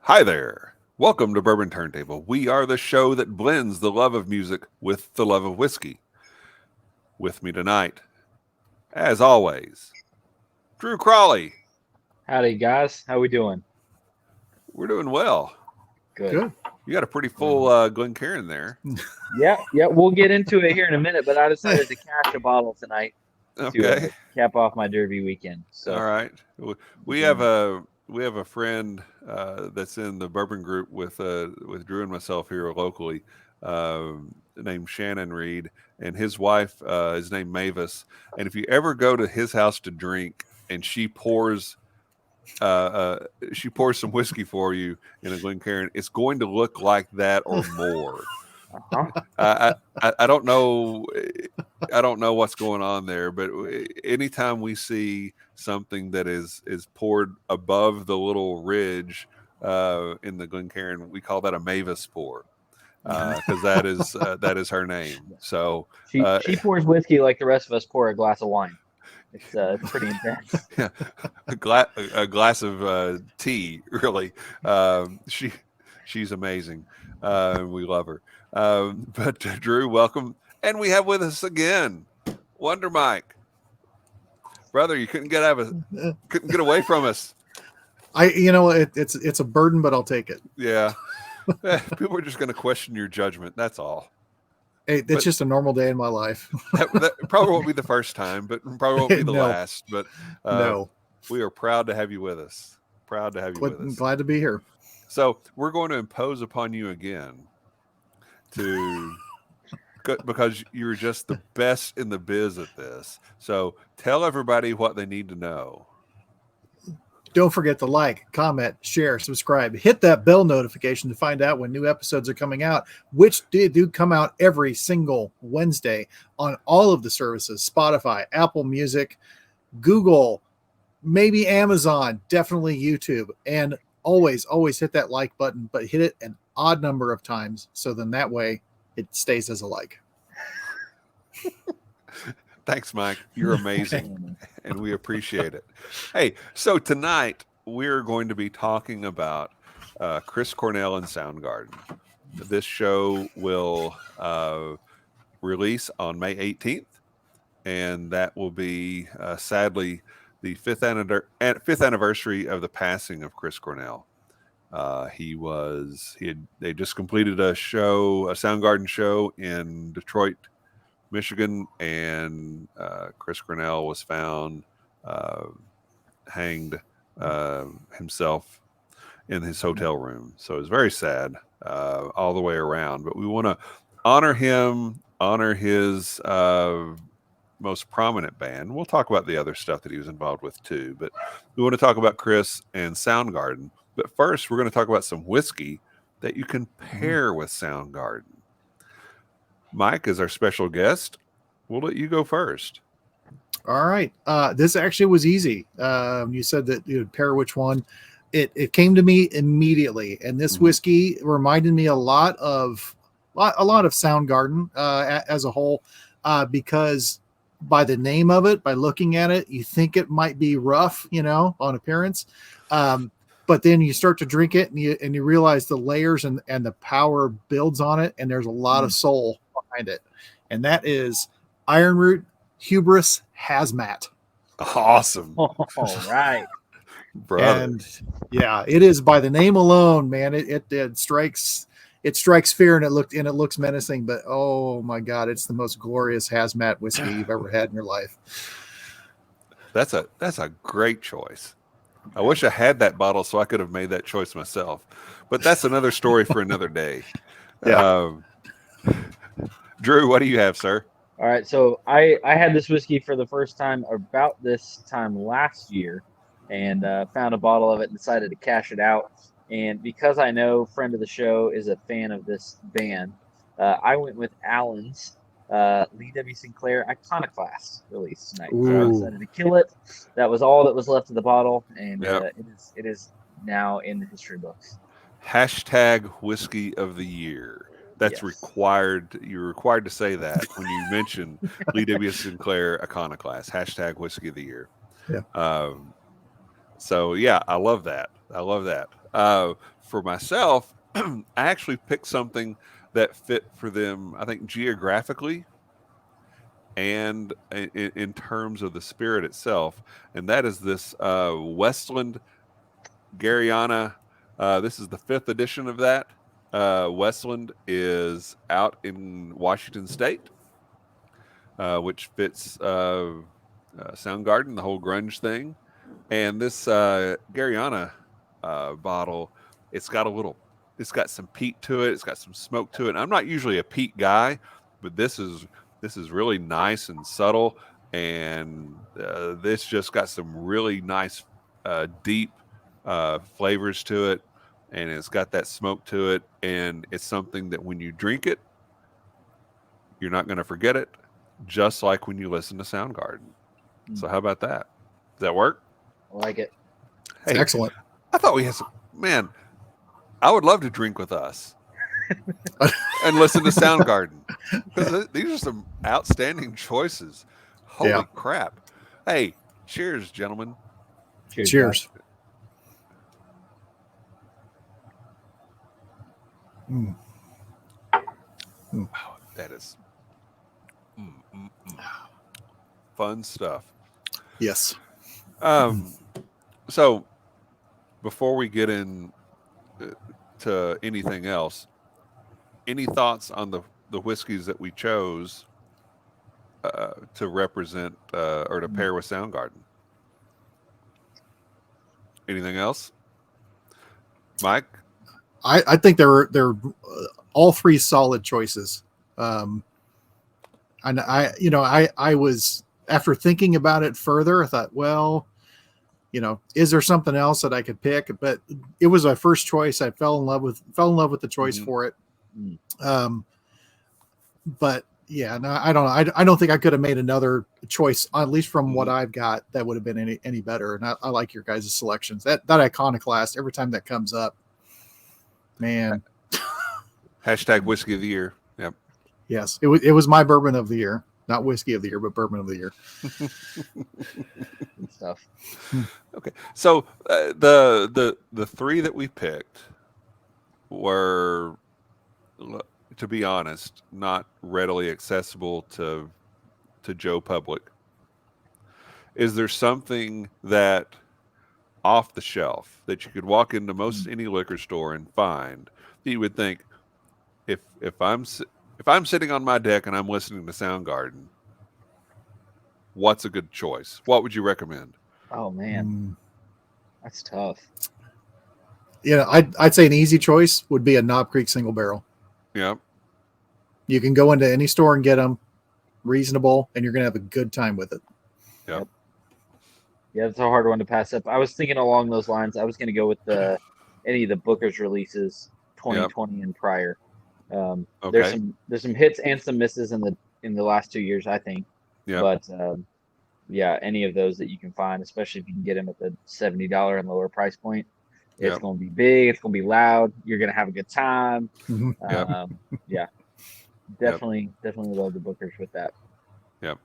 Hi there. Welcome to Bourbon Turntable. We are the show that blends the love of music with the love of whiskey. With me tonight, as always, Drew Crawley. Howdy, guys. How we doing? We're doing well. Good. You got a pretty full Glencairn there. Yeah. We'll get into it here in a minute, but I decided to cash a bottle tonight to cap off my Derby weekend. So, all right. We have a friend that's in the bourbon group with Drew and myself here locally, named Shannon Reed, and his wife is named Mavis. And if you ever go to his house to drink, and she pours some whiskey for you in a Glencairn, it's going to look like that or more. I don't know. I don't know what's going on there, but anytime we see something that is poured above the little ridge in the Glencairn, we call that a Mavis pour because that is her name. So she pours whiskey like the rest of us pour a glass of wine. It's pretty intense. Yeah, a glass of tea, really. She's amazing. We love her. But Drew, welcome. And we have with us again, Wonder Mike. Brother, you couldn't get away from us. It's a burden, but I'll take it. Yeah. People are just going to question your judgment. That's all. Hey, it's just a normal day in my life. that probably won't be the first time, but probably won't be the last. But no, we are proud to have you with us. Proud to have you with us. Glad to be here. So we're going to impose upon you again because you're just the best in the biz at this. So tell everybody what they need to know. Don't forget to like, comment, share, subscribe. Hit that bell notification to find out when new episodes are coming out, which do come out every single Wednesday on all of the services: Spotify, Apple Music, Google, maybe Amazon, definitely YouTube. And always hit that like button, but hit it an odd number of times, so then that way it stays as a like. Thanks, Mike. You're amazing, and we appreciate it. Hey, so tonight we're going to be talking about Chris Cornell and Soundgarden. This show will release on May 18th, and that will be, sadly, the fifth anniversary of the passing of Chris Cornell. They just completed a Soundgarden show in Detroit, Michigan, and Chris Cornell was found hanged himself in his hotel room. So it was very sad all the way around. But we want to honor him, honor his most prominent band. We'll talk about the other stuff that he was involved with too. But we want to talk about Chris and Soundgarden. But first, we're going to talk about some whiskey that you can pair with Soundgarden. Mike is our special guest. We'll let you go first. All right. This actually was easy. You said that you would pair which one. It came to me immediately, and this whiskey reminded me a lot of Soundgarden as a whole, because by the name of it, by looking at it, you think it might be rough, on appearance. But then you start to drink it and you realize the layers and the power builds on it. And there's a lot of soul behind it. And that is Iron Root Hubris Hazmat. Awesome. All right. Brother. And yeah, it is by the name alone, man. It strikes fear and it looks menacing, but oh my God, it's the most glorious hazmat whiskey you've ever had in your life. That's a great choice. I wish I had that bottle so I could have made that choice myself, but that's another story for another day. Yeah. Drew, what do you have, sir? All right. So I had this whiskey for the first time about this time last year, and found a bottle of it and decided to cash it out. And because I know friend of the show is a fan of this band, I went with Allen's Lee W. Sinclair Iconoclast release tonight. So I decided to kill it. That was all that was left of the bottle, and it is now in the history books. Hashtag whiskey of the year. That's required. You're required to say that when you mention Lee W. Sinclair Iconoclast. Hashtag whiskey of the year. Yeah. So yeah, I love that. I love that. For myself, I actually picked something that fit for them, I think, geographically and in terms of the spirit itself. And that is this Westland Garyana. This is the 5th edition of that. Westland is out in Washington State, which fits Soundgarden, the whole grunge thing. And this Garyana bottle, it's got some peat to it. It's got some smoke to it. And I'm not usually a peat guy, but this is really nice and subtle. And this just got some really nice, deep flavors to it. And it's got that smoke to it. And it's something that when you drink it, you're not going to forget it, just like when you listen to Soundgarden. So how about that? Does that work? I like it. It's excellent. I thought we had some, man, I would love to drink with us and listen to Soundgarden, because these are some outstanding choices. Holy crap. Hey, cheers, gentlemen. Cheers. Mm. Oh, that is fun stuff. Yes. So before we get in to anything else, any thoughts on the whiskeys that we chose to represent or to pair with Soundgarden? Anything else, Mike? I think they're all three solid choices. And I was, after thinking about it further, I thought, well, is there something else that I could pick? But it was my first choice. I fell in love with the choice for it. But yeah, no, I don't know. I don't think I could have made another choice, at least from what I've got, that would have been any better. And I like your guys' selections. That Iconoclast, every time that comes up, man. Hashtag whiskey of the year. Yep. Yes, it was my bourbon of the year. Not whiskey of the year, but bourbon of the year. Good stuff. Okay, so the three that we picked were, to be honest, not readily accessible to Joe Public. Is there something that off the shelf that you could walk into most any liquor store and find that you would think, if I'm sitting on my deck and I'm listening to Soundgarden, what's a good choice? What would you recommend? Oh man, that's tough. Yeah, I'd say an easy choice would be a Knob Creek single barrel. Yeah. You can go into any store and get them reasonable, and you're gonna have a good time with it. Yep. Yeah, that's a hard one to pass up. I was thinking along those lines. I was going to go with any of the Booker's releases, 2020 and prior. Okay. There's some hits and some misses in the last 2 years, I think. Yeah. But yeah, any of those that you can find, especially if you can get them at the $70 and lower price point, it's going to be big. It's going to be loud. You're going to have a good time. Yeah, definitely love the Bookers with that. Yep.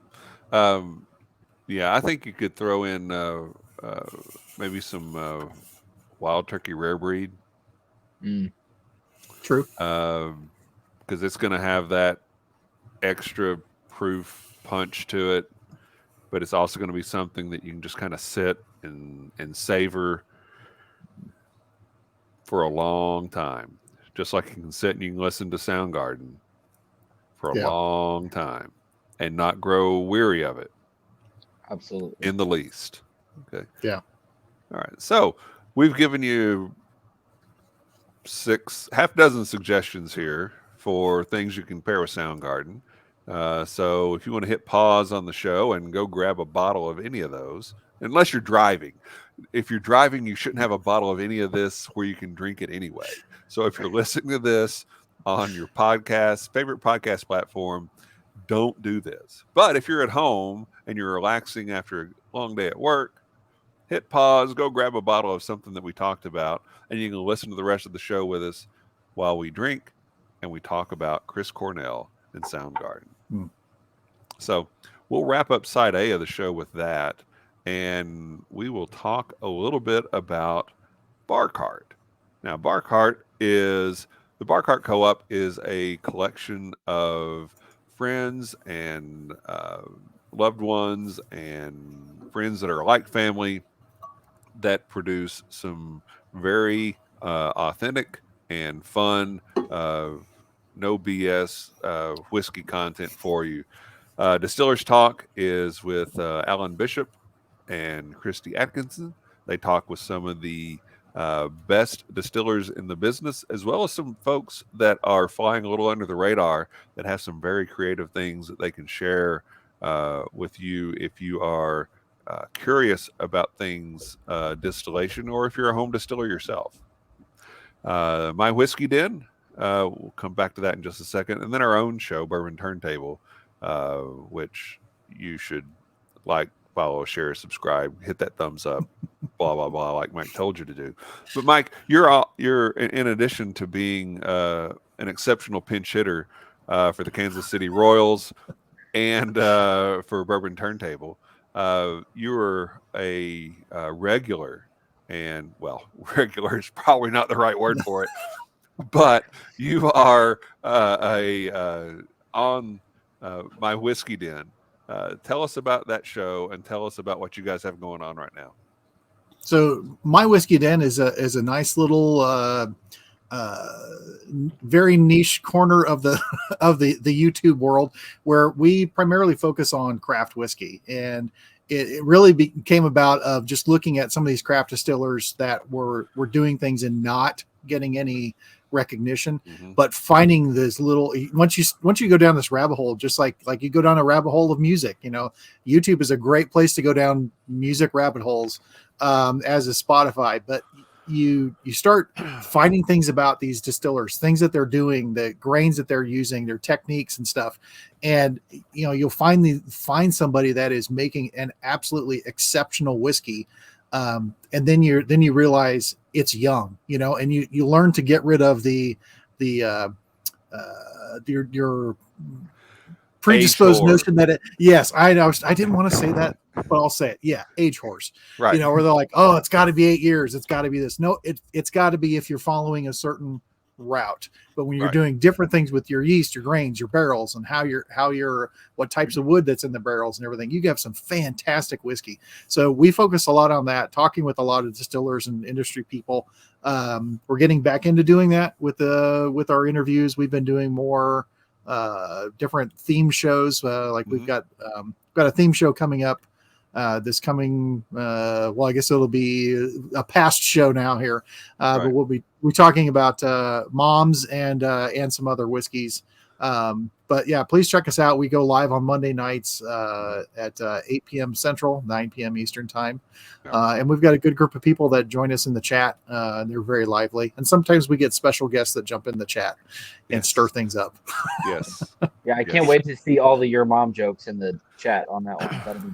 Yeah, I think you could throw in maybe some Wild Turkey Rare Breed. True. Because it's going to have that extra proof punch to it, but it's also going to be something that you can just kind of sit and savor for a long time. Just like you can sit and you can listen to Soundgarden for a long time and not grow weary of it. Absolutely. In the least. Okay. Yeah. All right. So we've given you half dozen suggestions here for things you can pair with Soundgarden. So if you want to hit pause on the show and go grab a bottle of any of those, unless you're driving. If you're driving, you shouldn't have a bottle of any of this where you can drink it anyway. So if you're listening to this on your favorite podcast platform, don't do this. But if you're at home and you're relaxing after a long day at work, hit pause, go grab a bottle of something that we talked about, and you can listen to the rest of the show with us while we drink and we talk about Chris Cornell and Soundgarden. So we'll wrap up side A of the show with that, and we will talk a little bit about Bar Cart. Now, the Bar Cart Co-op is a collection of friends and loved ones and friends that are like family that produce some very authentic and fun, no BS whiskey content for you. Distillers Talk is with Alan Bishop and Christy Atkinson. They talk with some of the best distillers in the business, as well as some folks that are flying a little under the radar that have some very creative things that they can share with you if you are curious about things distillation, or if you're a home distiller yourself. My Whiskey Den, we'll come back to that in just a second, and then our own show, Bourbon Turntable, which you should like, follow, share, subscribe, hit that thumbs up, blah blah blah, like Mike told you to do. But Mike, you're in addition to being an exceptional pinch hitter for the Kansas City Royals and for Bourbon Turntable, you were a regular, and well, regular is probably not the right word for it, but you are on My Whiskey Den. Tell us about that show and tell us about what you guys have going on right now. So My Whiskey Den is a nice little very niche corner of the the YouTube world where we primarily focus on craft whiskey, and it really came about of just looking at some of these craft distillers that were doing things and not getting any recognition, but finding this little, once you go down this rabbit hole, just like you go down a rabbit hole of music, YouTube is a great place to go down music rabbit holes, as is Spotify, but you start finding things about these distillers, things that they're doing, the grains that they're using, their techniques and stuff. And, you'll find somebody that is making an absolutely exceptional whiskey. And then you realize it's young, and you learn to get rid of your predisposed notion that yes, I know, I didn't want to say that, but I'll say it. Yeah. Age horse, right. Where they're like, oh, it's gotta be 8 years. It's gotta be this. No, it's gotta be if you're following a certain route, but when you're doing different things with your yeast, your grains, your barrels, and what types of wood that's in the barrels and everything, you have some fantastic whiskey. So we focus a lot on that, talking with a lot of distillers and industry people. We're getting back into doing that with our interviews. We've been doing more different theme shows. We've got a theme show coming up this coming, I guess it'll be a past show now here, but we're talking about moms and some other whiskeys. But yeah, please check us out. We go live on Monday nights at 8 p.m. Central, 9 p.m. Eastern time. And we've got a good group of people that join us in the chat. They're very lively. And sometimes we get special guests that jump in the chat and stir things up. Yes. Yeah, I can't wait to see all the your mom jokes in the chat on that one. That'll be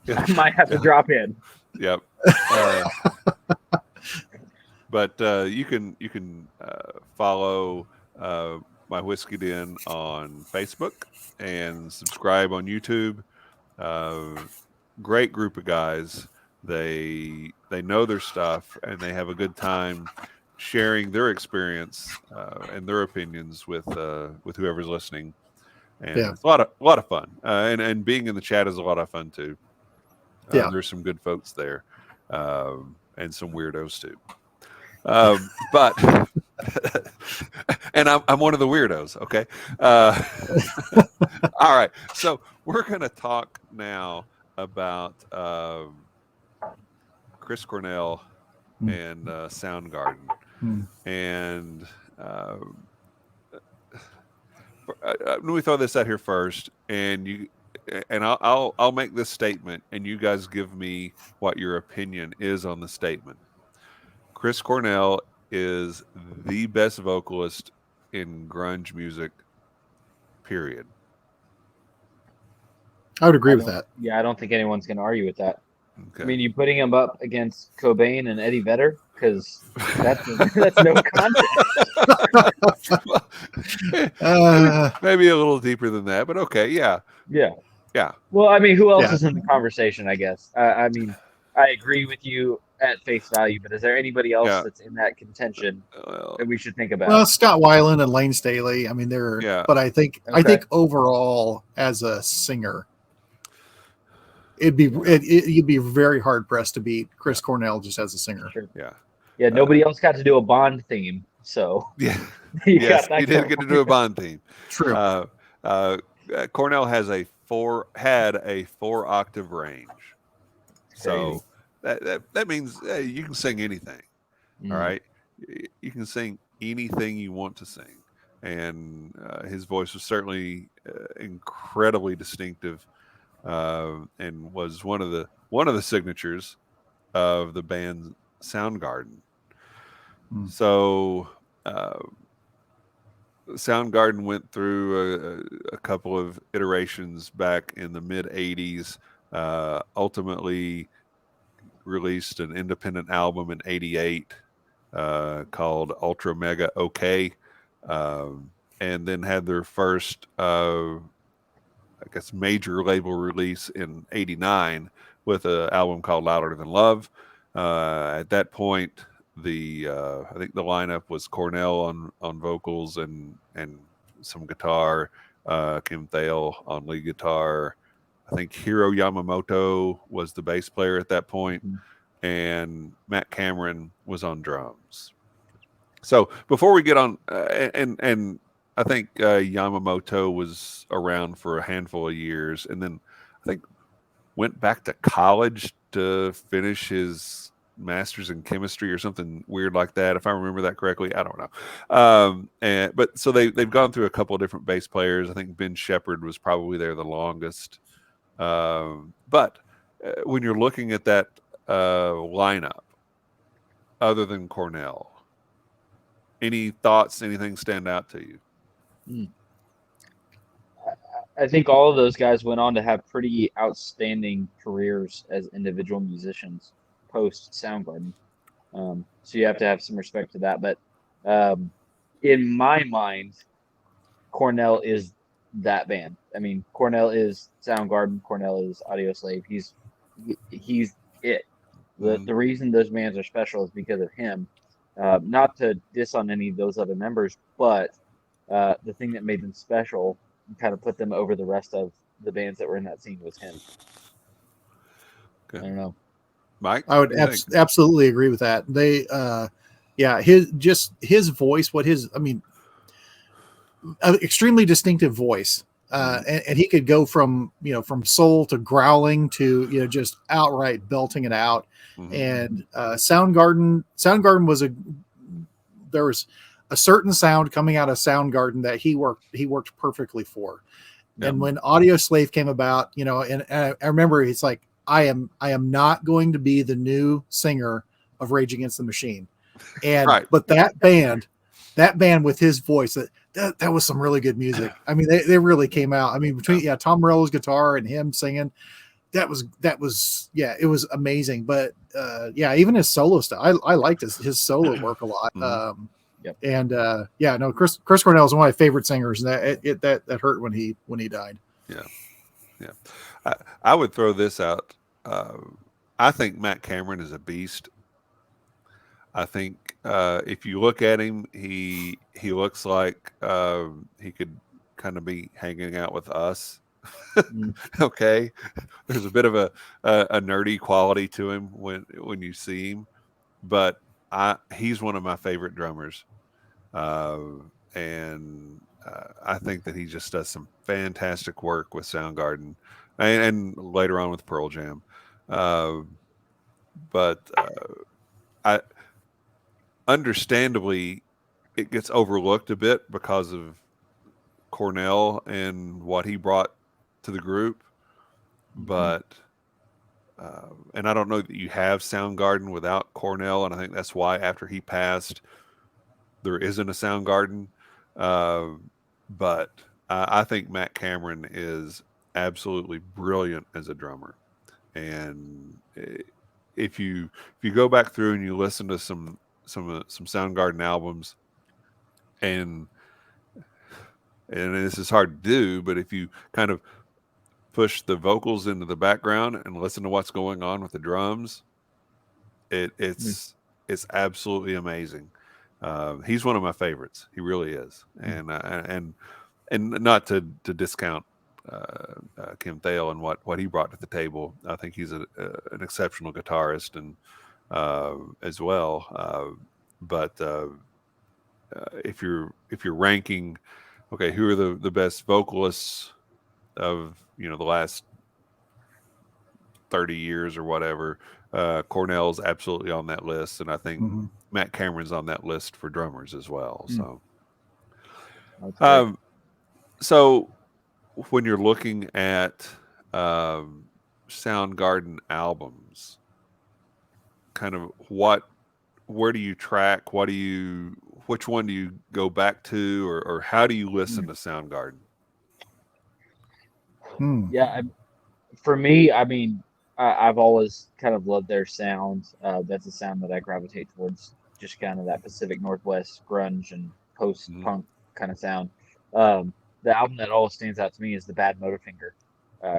good. I might have to drop in. Yep. But you can follow My Whiskey Den on Facebook and subscribe on YouTube. Great group of guys. They know their stuff, and they have a good time sharing their experience and their opinions with whoever's listening. And it's a lot of fun. And being in the chat is a lot of fun too. There's some good folks there, and some weirdos too. But and I'm one of the weirdos. Okay. All right. So we're going to talk now about Chris Cornell and Soundgarden. And let me throw this out here first, and I'll make this statement, and you guys give me what your opinion is on the statement. Chris Cornell is the best vocalist in grunge music, period. I would agree with that. Yeah, I don't think anyone's going to argue with that. Okay. I mean, you putting him up against Cobain and Eddie Vedder, because that's no contest. Maybe a little deeper than that, but okay, yeah. Well, I mean, who else is in the conversation? I guess. I mean, I agree with you at face value, but is there anybody else Yeah. that's in that contention that we should think about? Well, Scott Weiland and Lane Staley. I mean, they're. Yeah. But I think Okay. overall, as a singer, you'd be very hard pressed to beat Chris Cornell just as a singer. Sure. Yeah. Yeah, nobody else got to do a Bond theme, so Yeah. you Yes, got that he did get to do a Bond theme. True. Cornell has had a 4-octave range, so that means you can sing anything. All right, you can sing anything you want to sing, and his voice was certainly incredibly distinctive, and was one of the signatures of the band Soundgarden. So Soundgarden went through a couple of iterations back in the mid 80s, ultimately released an independent album in 88 called Ultra Mega OK, and then had their first major label release in 89 with an album called Louder Than Love. At that point, I think the lineup was Cornell on vocals and some guitar, Kim Thale on lead guitar. I think Hiro Yamamoto was the bass player at that point, and Matt Cameron was on drums. So before we get on, and I think Yamamoto was around for a handful of years, and then I think went back to college to finish his master's in chemistry or something weird like that, if I remember that correctly. I don't know. But so they've gone through a couple of different bass players. I think Ben Shepherd was probably there the longest. But when you're looking at that lineup, other than Cornell, any thoughts? Anything stand out to you? I think all of those guys went on to have pretty outstanding careers as individual musicians post Soundgarden. So you have to have some respect to that. But in my mind, Cornell is that band. I mean, Cornell is Soundgarden. Cornell is Audioslave. He's it. The reason those bands are special is because of him. Not to diss on any of those other members, but the thing that made them special and kind of put them over the rest of the bands that were in that scene was him. Okay. I don't know. Mike? I would absolutely agree with that. They, his voice, extremely distinctive voice. And he could go from soul to growling to, just outright belting it out. Mm-hmm. And Soundgarden there was a certain sound coming out of Soundgarden that he worked perfectly for. Yep. And when Audioslave came about, and I remember it's like, I am not going to be the new singer of Rage Against the Machine. And right. But that band with his voice, that was some really good music. I mean, they really came out. I mean, between Tom Morello's guitar and him singing, it was amazing. But even his solo stuff, I liked his solo work a lot. Mm-hmm. Yep. And Chris Cornell is one of my favorite singers, and that hurt when he died. Yeah. I would throw this out. I think Matt Cameron is a beast. I think if you look at him, he looks like he could kind of be hanging out with us. Okay, there's a bit of a nerdy quality to him when you see him, but he's one of my favorite drummers, and I think that he just does some fantastic work with Soundgarden and later on with Pearl Jam. But I understandably it gets overlooked a bit because of Cornell and what he brought to the group. But and I don't know that you have Soundgarden without Cornell, and I think that's why after he passed there isn't a Soundgarden. But I think Matt Cameron is absolutely brilliant as a drummer. And if you go back through and you listen to some Soundgarden albums, and this is hard to do, but if you kind of push the vocals into the background and listen to what's going on with the drums, it's absolutely amazing. He's one of my favorites. He really is. And not to discount Kim Thale and what he brought to the table. I think he's an exceptional guitarist and as well. But if you're ranking, okay, who are the best vocalists of the last 30 years or whatever, Cornell's absolutely on that list, and I think Matt Cameron's on that list for drummers as well. So when you're looking at Soundgarden albums, kind of where do you track? Which one do you go back to, or how do you listen to Soundgarden? Yeah, for me, I mean, I've always kind of loved their sound. That's a sound that I gravitate towards, just kind of that Pacific Northwest grunge and post-punk kind of sound. The album that always stands out to me is the Bad Motorfinger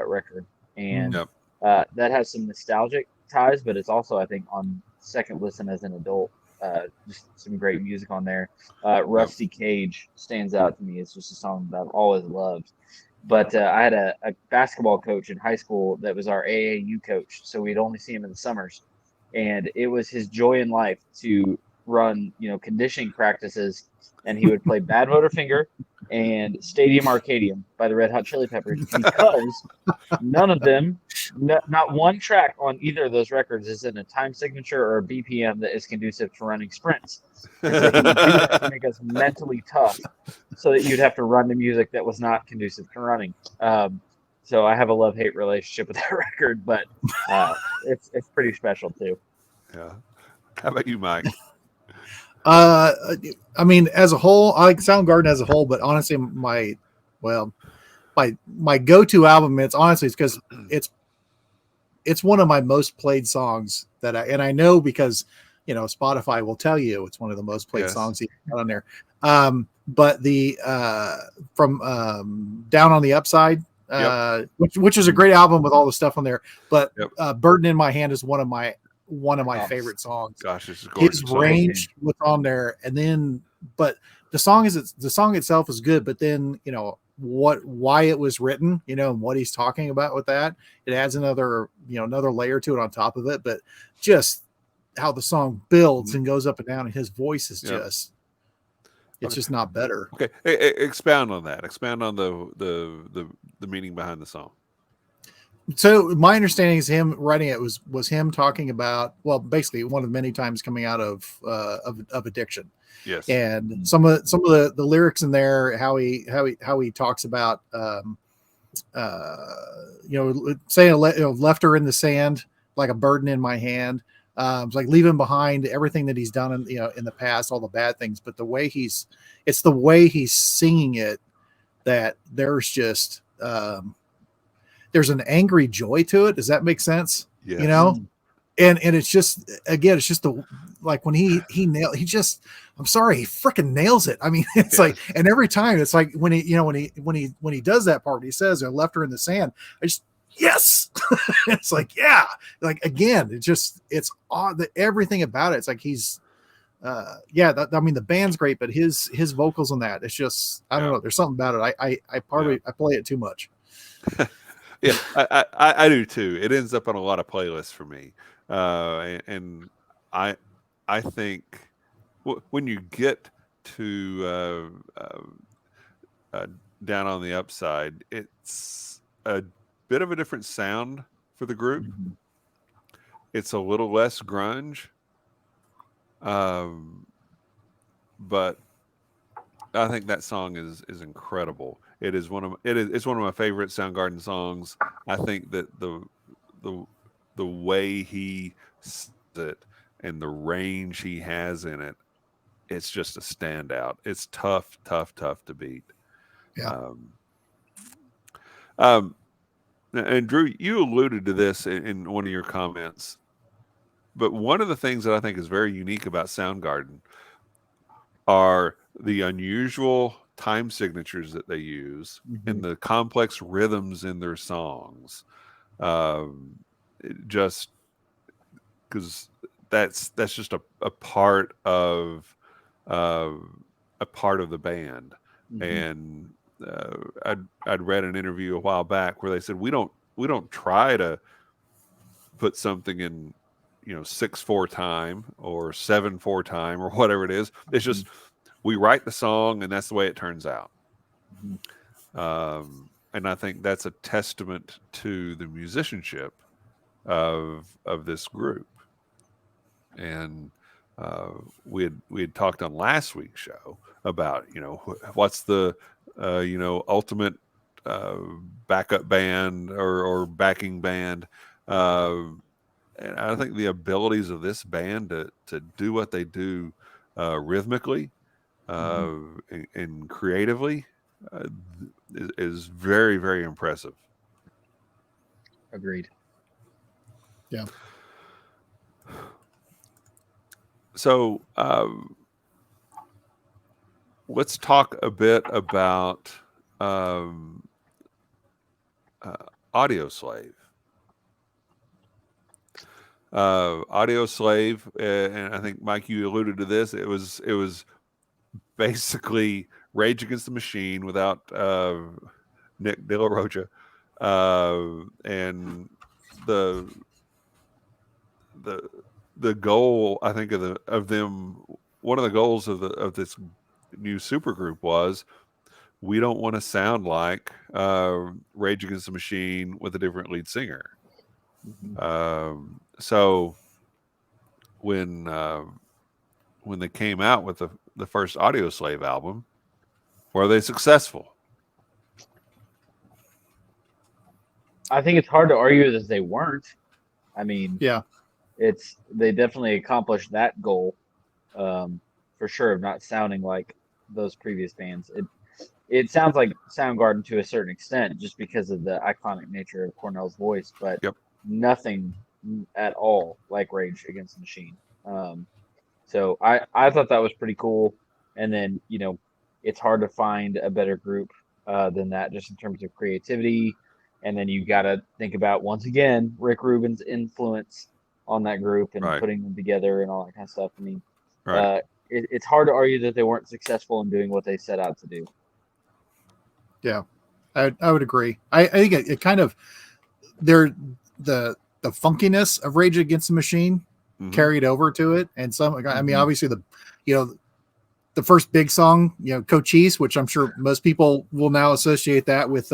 record, and that has some nostalgic ties, but it's also, I think, on second listen as an adult, just some great music on there. Rusty Cage stands out to me. It's just a song that I've always loved. But I had a basketball coach in high school that was our AAU coach, so we'd only see him in the summers. And it was his joy in life to run, conditioning practices, and he would play Bad Motorfinger and Stadium Arcadium by the Red Hot Chili Peppers, because none of them, not one track on either of those records is in a time signature or a BPM that is conducive to running sprints. And so he would do that to make us mentally tough, so that you'd have to run to music that was not conducive to running. So I have a love-hate relationship with that record, but it's pretty special too. Yeah. How about you, Mike? I mean, as a whole, I like Soundgarden as a whole, but honestly, my go-to album, it's because it's one of my most played songs and I know because Spotify will tell you it's one of the most played songs you got on there. But the from Down on the Upside, which is a great album with all the stuff on there, but Burden in My Hand is one of my favorite songs. Gosh, it's a gorgeous his song. range was on there, and then but the song itself is good, but then why it was written, and what he's talking about with that, it adds another layer to it on top of it. But just how the song builds and goes up and down, and his voice is just just not better. Okay, expound on that. Expound on the meaning behind the song. So my understanding is him writing it was him talking about, well, basically one of many times coming out of addiction. Yes. And some of the lyrics in there, how he talks about saying left her in the sand like a burden in my hand. It's like leaving behind everything that he's done in the past, all the bad things, but it's the way he's singing it that there's just there's an angry joy to it. Does that make sense? Yes. And it's just, again, it's just like when he I'm sorry, he freaking nails it. I mean, it's like, and every time it's like when he does that part, he says, I left her in the sand. I just, yes. It's like, yeah, like, again, it's odd that everything about it. It's like, he's, I mean, the band's great, but his vocals on that, it's just, I don't know. There's something about it. I play it too much. Yeah, I do too. It ends up on a lot of playlists for me, and I think when you get to Down on the Upside, it's a bit of a different sound for the group. It's a little less grunge, but I think that song is incredible. It's one of my favorite Soundgarden songs. I think that the way he says it and the range he has in it, it's just a standout. It's tough to beat. Yeah. And Drew, you alluded to this in one of your comments, but one of the things that I think is very unique about Soundgarden are the unusual time signatures that they use and Mhm. the complex rhythms in their songs. Just because that's just a part of the band. Mhm. And I'd read an interview a while back where they said we don't try to put something in 6/4 time or 7/4 time or whatever it is. It's just we write the song and that's the way it turns out. Mhm. And I think that's a testament to the musicianship of this group. And we had talked on last week's show about what's the ultimate backup band or backing band. And I think the abilities of this band to do what they do rhythmically and creatively is very, very impressive. Agreed. Yeah. So let's talk a bit about Audioslave. Audioslave, and I think Mike, you alluded to this. It was basically Rage Against the Machine without Nick De La Rocha, and the goal, I think, of them. One of the goals of this new supergroup was we don't want to sound like Rage Against the Machine with a different lead singer. So when they came out with the first Audioslave album, were they successful? I think it's hard to argue that they weren't. I mean, Yeah. they definitely accomplished that goal, for sure, of not sounding like those previous bands. It sounds like Soundgarden to a certain extent, just because of the iconic nature of Cornell's voice, but Yep. nothing at all like Rage Against the Machine. So I thought that was pretty cool. And then it's hard to find a better group than that, just in terms of creativity. And then you got to think about, once again, Rick Rubin's influence on that group and Right. putting them together and all that kind of stuff. I mean, Right. it's hard to argue that they weren't successful in doing what they set out to do. Yeah, I would agree. I think it kind of the funkiness of Rage Against the Machine carried over to it, and I mean, obviously the first big song, Cochise, which I'm sure most people will now associate that with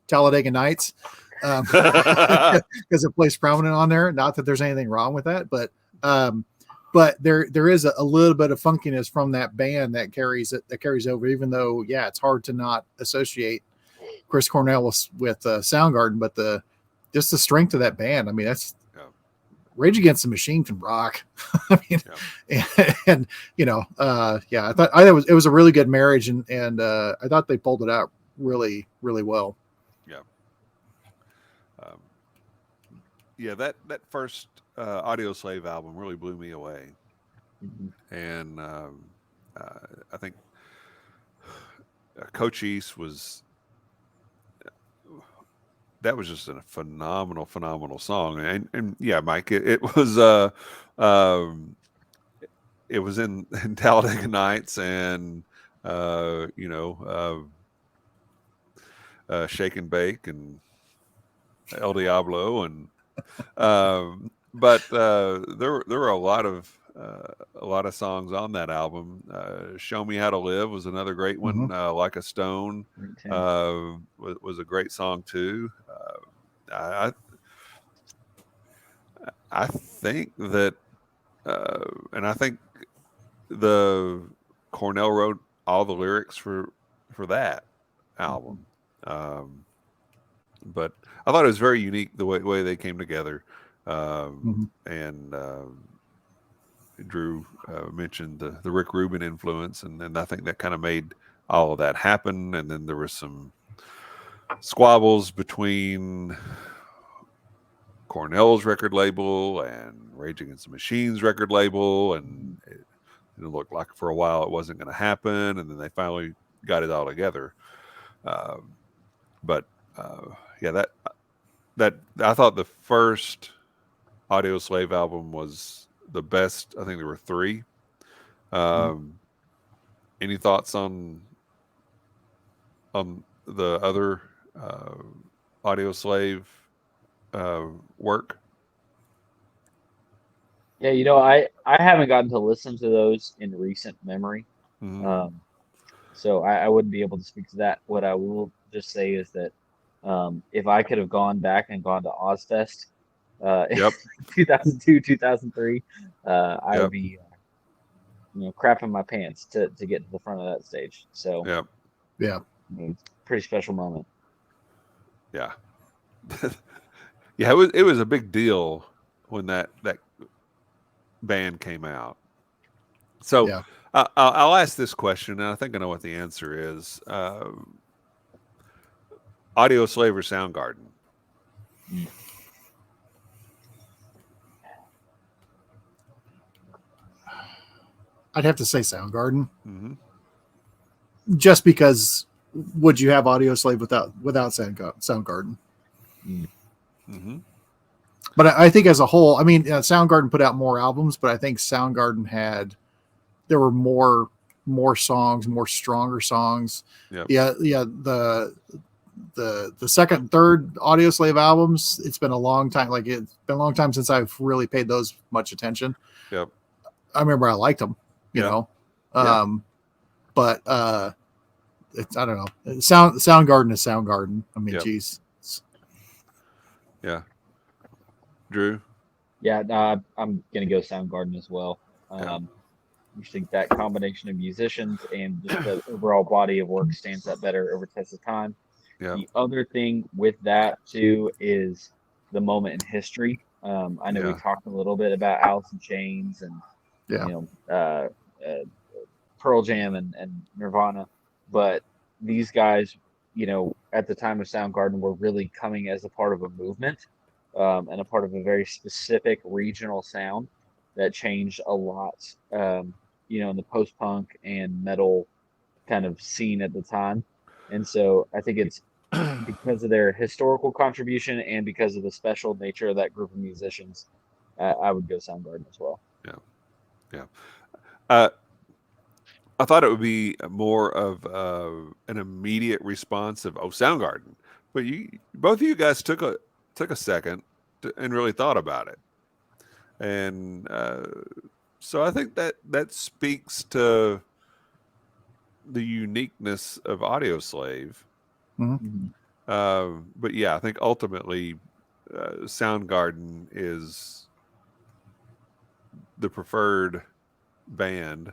Talladega Nights, because it plays prominent on there. Not that there's anything wrong with that, but there is a little bit of funkiness from that band that carries over, even though, it's hard to not associate Chris Cornell with Soundgarden, but just the strength of that band. I mean, that's Rage Against the Machine can rock. I mean, and I thought it was a really good marriage, and I thought they pulled it out really, really well. That first Audioslave album really blew me away. And I think Cochise was just a phenomenal song. And Mike, it was in Talladega Nights and Shake and Bake and El Diablo and but there were a lot of songs on that album. Show Me How to Live was another great one. Like a Stone was a great song too. I think that and I think the Cornell wrote all the lyrics for that album. But I thought it was very unique the way they came together. And Drew mentioned the Rick Rubin influence, and I think that kind of made all of that happen. And then there was some squabbles between Cornell's record label and Rage Against the Machine's record label, and It looked like for a while it wasn't going to happen, and then they finally got it all together. But yeah, that I thought the first Audioslave album was the best. I think there were 3. Any thoughts on the other Audioslave work? Yeah, I haven't gotten to listen to those in recent memory. Mm-hmm. So I wouldn't be able to speak to that. What I will just say is that if I could have gone back and gone to Ozfest Yep. 2002, 2003, I Yep. would be crapping my pants to get to the front of that stage. So Yep. Yeah. it's a pretty special moment. Yeah. Yeah, it was a big deal when that band came out. So Yeah. I'll ask this question, and I think I know what the answer is. Audioslave or Soundgarden? I'd have to say Soundgarden. Mm-hmm. Just because would you have Audioslave without Soundgarden? Mm-hmm. But I think as a whole, I mean, Soundgarden put out more albums, but I think Soundgarden there were more songs, more stronger songs. Yep. Yeah. The second and third Audioslave albums, it's been a long time. Like it's been a long time since I've really paid those much attention. Yep. I remember I liked them, you know. But it's, I don't know. Soundgarden is Soundgarden. I mean, geez. Yeah. Drew? Yeah, I'm gonna go Soundgarden as well. I think that combination of musicians and just the overall body of work stands up better over test of time. Yeah. The other thing with that too is the moment in history. I know we talked a little bit about Alice in Chains and Pearl Jam and Nirvana, but these guys, at the time of Soundgarden, were really coming as a part of a movement and a part of a very specific regional sound that changed a lot, in the post-punk and metal kind of scene at the time. And so I think it's because of their historical contribution and because of the special nature of that group of musicians, I would go Soundgarden as well. Yeah. I thought it would be more of an immediate response of Soundgarden, but both of you guys took a second and really thought about it, and so I think that speaks to the uniqueness of Audioslave. Mm-hmm. But yeah, I think ultimately Soundgarden is the preferred band.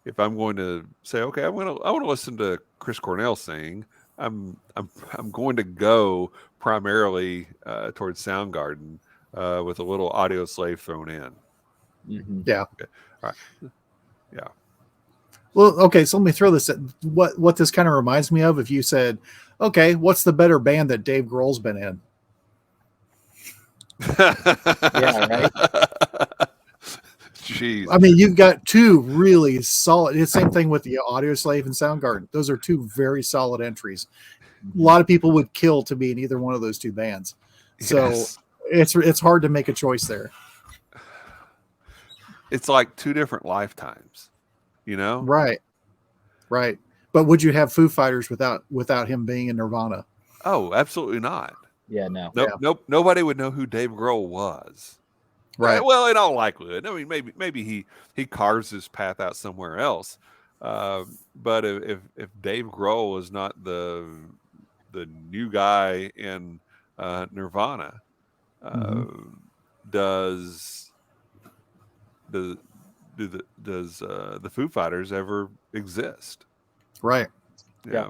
If I'm going to say, okay, I want to listen to Chris Cornell sing, I'm going to go primarily towards Soundgarden with a little Audioslave thrown in. Mm-hmm. Yeah. Okay. All right. Yeah. Well, okay, so let me throw this at what this kind of reminds me of. If you said, okay, what's the better band that Dave Grohl's been in? Yeah, right. Jeez. I mean, you've got two really solid. It's the same thing with the Audioslave and Soundgarden. Those are two very solid entries. A lot of people would kill to be in either one of those two bands. So it's hard to make a choice there. It's like two different lifetimes, Right. But would you have Foo Fighters without him being in Nirvana? Oh, absolutely not. Yeah, no. Nope. Nobody would know who Dave Grohl was. Right. Well, in all likelihood. I mean, maybe he carves his path out somewhere else. But if Dave Grohl is not the new guy in Nirvana, does the Foo Fighters ever exist? Right. Yeah.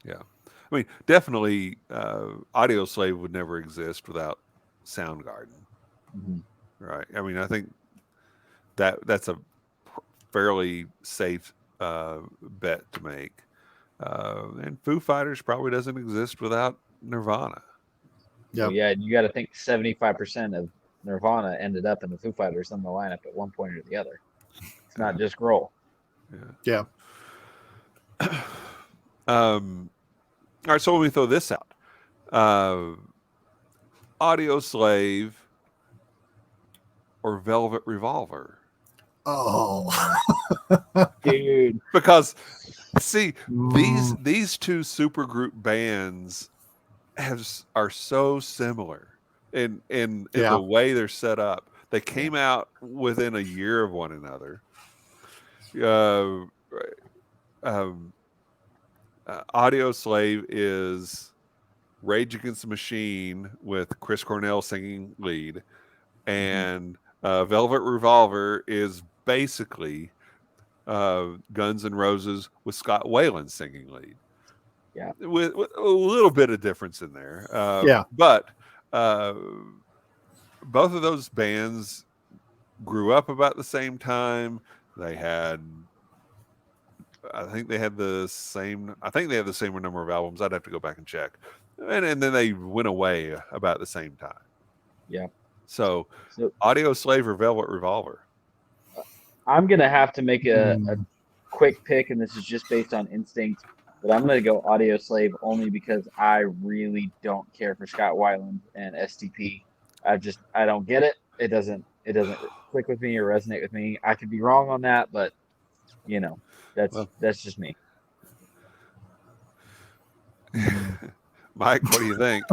I mean, definitely, Audioslave would never exist without Soundgarden. Mm-hmm. Right. I mean, I think that's a fairly safe bet to make. And Foo Fighters probably doesn't exist without Nirvana. Yeah. Well, yeah, you got to think 75% of Nirvana ended up in the Foo Fighters on the lineup at one point or the other. It's not just Grohl. Yeah. All right, so let me throw this out. Audioslave or Velvet Revolver? Oh, Dude. Because see, Mm. these two supergroup bands are so similar in Yeah. the way they're set up. They came out within a year of one another. Audioslave is Rage Against the Machine with Chris Cornell singing lead, and Velvet Revolver is basically Guns N' Roses with Scott Weiland singing lead. Yeah, with a little bit of difference in there. Yeah. But both of those bands grew up about the same time. They had, I think they had the same number of albums. I'd have to go back and check. And then they went away about the same time. yeah. So Audioslave or Velvet Revolver? I'm gonna have to make a Mm. quick pick, and this is just based on instinct. But I'm gonna go Audioslave only because I really don't care for Scott Weiland and STP. I don't get it. It doesn't click with me or resonate with me. I could be wrong on that, but that's just me. Mike, what do you think?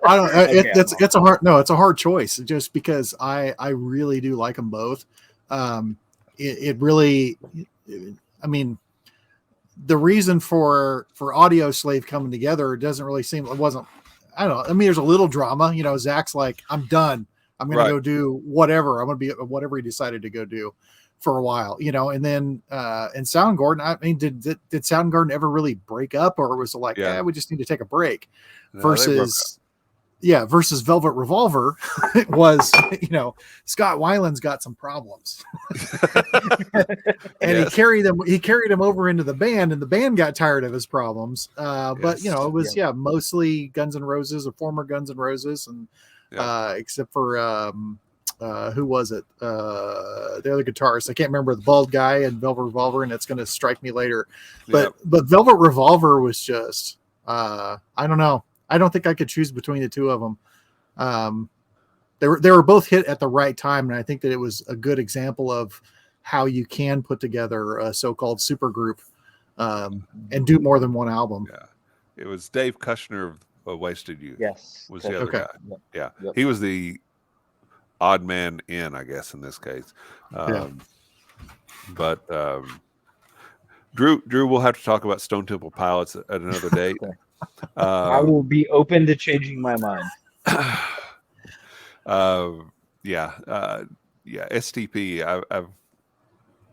I don't. Okay, It's a hard choice just because I really do like them both. It really, I mean, the reason for Audioslave coming together doesn't really seem. It wasn't. I don't know. I mean, there's a little drama. You know, Zach's like, I'm done. I'm going to go do whatever. I'm going to be whatever he decided to go do for a while, you know. And then and Soundgarden, I mean, did Soundgarden ever really break up, or was it like, we just need to take a break? No, versus Velvet Revolver was, you know, Scott Weiland's got some problems. And he carried him over into the band, and the band got tired of his problems. But you know, it was mostly Guns N' Roses or former Guns N' Roses, and except for who was it? The other guitarist. I can't remember, the bald guy in Velvet Revolver, and it's gonna strike me later. But Velvet Revolver was just I don't know. I don't think I could choose between the two of them. They were both hit at the right time, and I think that it was a good example of how you can put together a so-called supergroup and do more than one album. Yeah, it was Dave Kushner of Wasted Youth. Yes, was the other guy. Yep. Yeah, he was the odd man in, I guess, in this case. But Drew, we'll have to talk about Stone Temple Pilots at another date. I will be open to changing my mind. STP.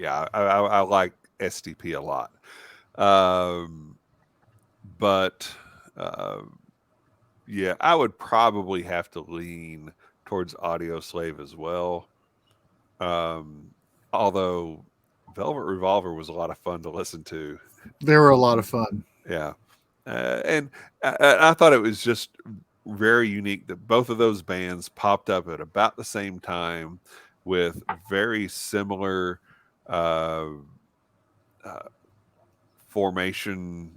I like STP a lot. I would probably have to lean towards Audioslave as well. Although Velvet Revolver was a lot of fun to listen to. They were a lot of fun. Yeah. And I thought it was just very unique that both of those bands popped up at about the same time with very similar formation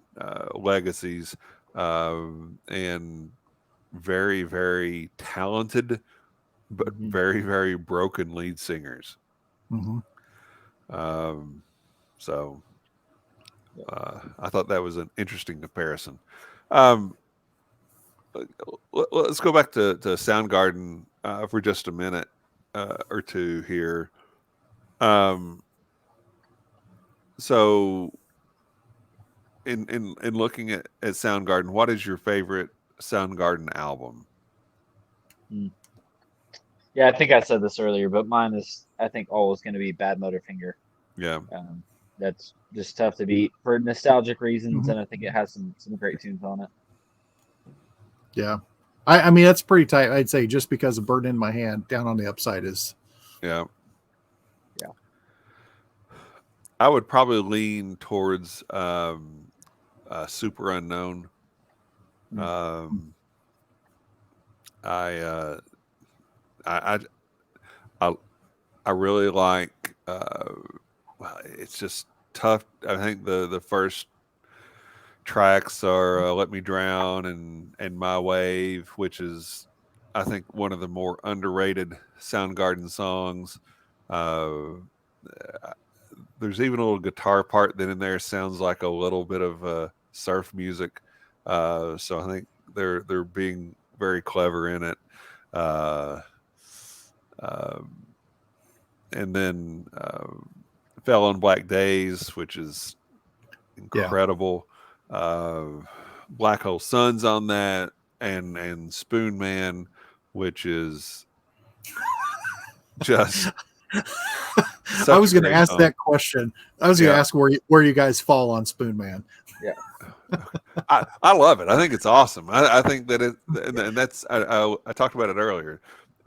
legacies and very, very talented but very, very broken lead singers. Mm-hmm. I thought that was an interesting comparison. Let's go back to Soundgarden for just a minute or two here. So, in looking at Soundgarden, what is your favorite Soundgarden album? Yeah, I think I said this earlier, but mine is, I think, always going to be Bad Motorfinger. Yeah. That's just tough to beat for nostalgic reasons, and I think it has some great tunes on it. Yeah. I mean, that's pretty tight, I'd say, just because of Burden in My Hand, Down on the Upside is. Yeah. Yeah. I would probably lean towards Super Unknown. I really like well, it's just tough. I think the first tracks are "Let Me Drown" and "My Wave," which is, I think, one of the more underrated Soundgarden songs. Uh, there's even a little guitar part that in there sounds like a little bit of surf music. So I think they're being very clever in it. Uh, and then "Fell on Black Days," which is incredible. Black Hole Sun's on that, and Spoon Man, which is just. I was going to ask that question. I was going to ask where you guys fall on Spoon Man. Yeah. I love it. I think it's awesome. I think that and that's I talked about it earlier.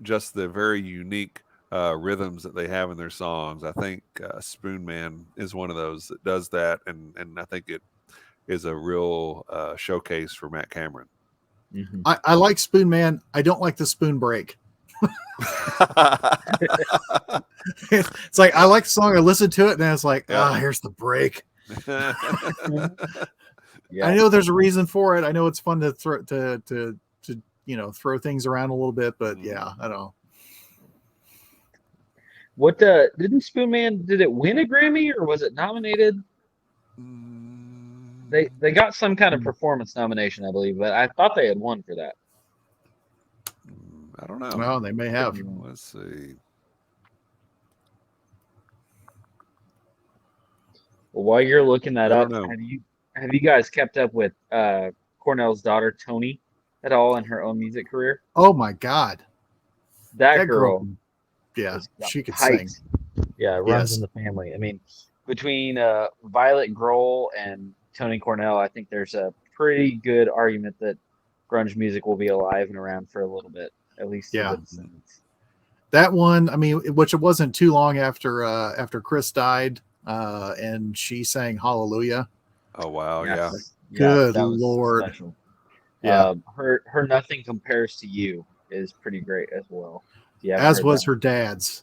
Just the very unique rhythms that they have in their songs. I think Spoon Man is one of those that does that, and I think it is a real showcase for Matt Cameron. Mm-hmm. I like Spoon Man. I don't like the spoon break. It's like I like the song, I listen to it, and it's like, here's the break. Yeah. I know there's a reason for it. I know it's fun to throw throw things around a little bit, but yeah, I don't know. What didn't Spoon Man, did it win a Grammy or was it nominated? They got some kind of performance nomination, I believe, but I thought they had won for that. I don't know. Well, they may have. Let's see. Well, while you're looking that up, have you guys kept up with Cornell's daughter Tony at all in her own music career? Oh my God, that girl, yeah, she could sing. Yeah, it runs in the family. I mean, between Violet Grohl and Tony Cornell, I think there's a pretty good argument that grunge music will be alive and around for a little bit, at least. Yeah. That one, I mean, which it wasn't too long after Chris died, and she sang Hallelujah. Oh wow, yes. Good Lord. Special. Yeah. Her Nothing Compares to You is pretty great as well. Yeah. As was her dad's.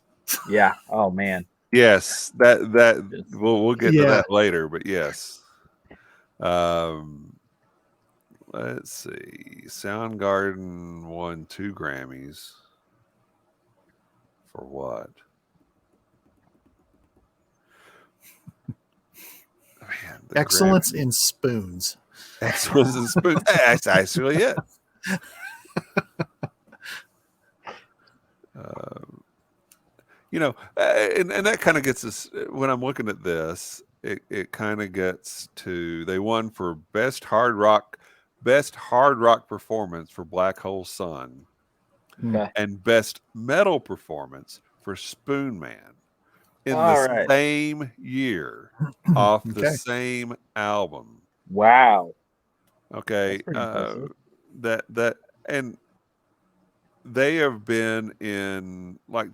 Yeah. Oh man. Yes, that we'll get to that later, but yes. Let's see. Soundgarden won 2 Grammys. For what? Man, excellence in spoons. Excellence in spoons. That's actually it. And that kind of gets us, when I'm looking at this, it kind of gets to, they won for best hard rock performance for Black Hole Sun, and best metal performance for Spoon Man in the same year off the same album. Wow. Okay. That and they have been in, like,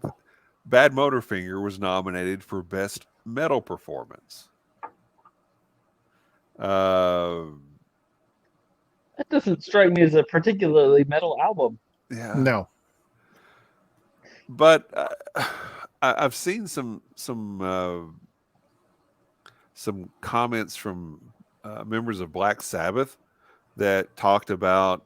Bad Motorfinger was nominated for best metal performance. That doesn't strike me as a particularly metal album. Yeah. No. But I've seen some comments from members of Black Sabbath that talked about